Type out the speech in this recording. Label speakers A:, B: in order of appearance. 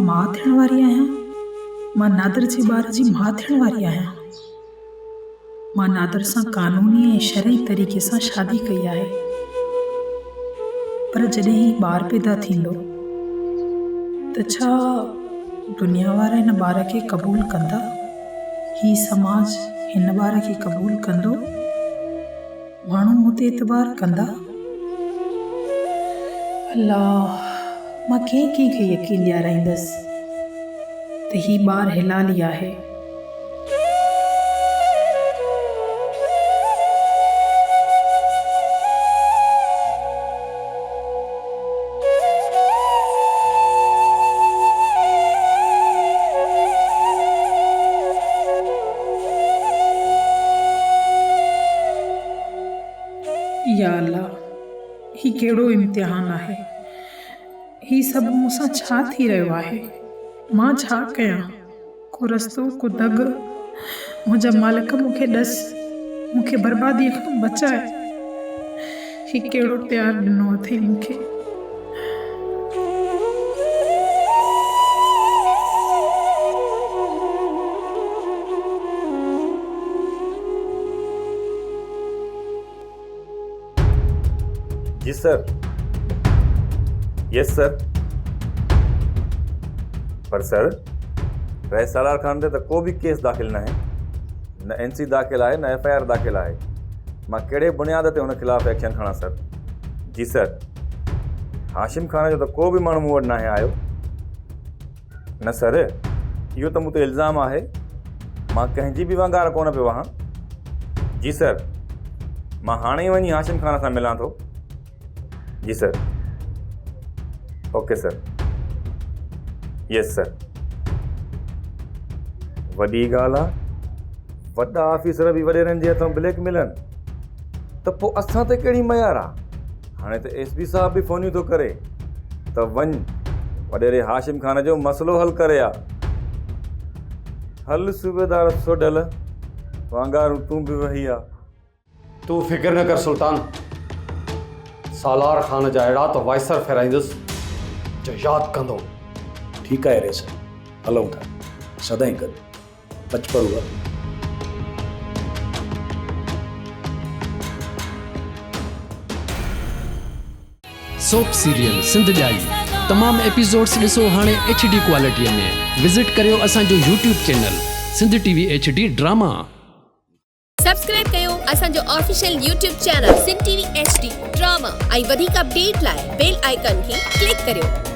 A: मां थियण वारी आहियां। मां नादिर जे ॿार जी मां थियण वारी आहियां। मां नादिर सां कानूनी ऐं शरई तरीक़े सां शादी कई आहे। पर जॾहिं ही ॿार पैदा थींदो त छा दुनिया वारा हिन ॿार खे क़बूल कंदा? ही समाज हिन ॿार खे क़बूल कंदो? माण्हू मूं ते एतबार कंदा? अल्लाह, मां कंहिंखे यकीन ॾियाराईंदसि त ही ॿार हिलाली आहे। या अल्लाह, ही कहिड़ो इम्तिहान आहे? ही सभु मूंसां छा थी रहियो आहे? मां छा कयां? को रस्तो, को दग? मुंहिंजा मालिक मूंखे ॾस, मूंखे बर्बादीअ खां बचाए। ही कहिड़ो प्यार ॾिनो अथई मूंखे?
B: जी सर। Yes sir. पर सर, रहे सालार खान ते को भी केस दाख़िल न है, न NC दाख़िल है, न FIR दाख़िल है। मां कहिड़े बुनियाद ते उन खिलाफ़ एक्शन खणा सर? जी सर। हाशिम खान जो को भी माण्हू मूं वटि न आयो। न सर, इहो त मूं ते इल्ज़ाम आहे। मां कंहिंजी बि वंगार कोन पियो वहां। जी सर। मां हाणे ई वञी हाशिम खान सां मिलां थो। जी sir. Okay sir. Yes sir. वॾी ॻाल्हि आहे, वॾा ऑफिसर बि वॾेरनि जे हथों ब्लैक मिलनि त पोइ असां ते कहिड़ी मयार आहे? हाणे त SP साहब बि फ़ोनियूं थो करे त वञ वॾेरे हाशिम खान जो मसइलो हल करे आ। हल सूबेदार सोडल, वांगारूं तूं बि वही आ।
C: तूं फिक्र न कर सुल्तान, सालार खान जा अहिड़ा त वाइसर फेराईंदुसि जो यादि कंदो।
D: ठीकु आहे रेस, हलूं था सदाईं गॾु। बचपन हुआ
E: सोप सीरियल सिंध जाई तमाम एपिसोड्स ॾिसो हाणे HD क्वालिटीअ में। विज़िट करियो असांजो YouTube channel Sindh TV HD drama.
F: Subscribe कयो असांजो official YouTube channel Sindh TV HD drama ऐं वधीक अपडेट लाइ बेल आइकन खे क्लिक करियो।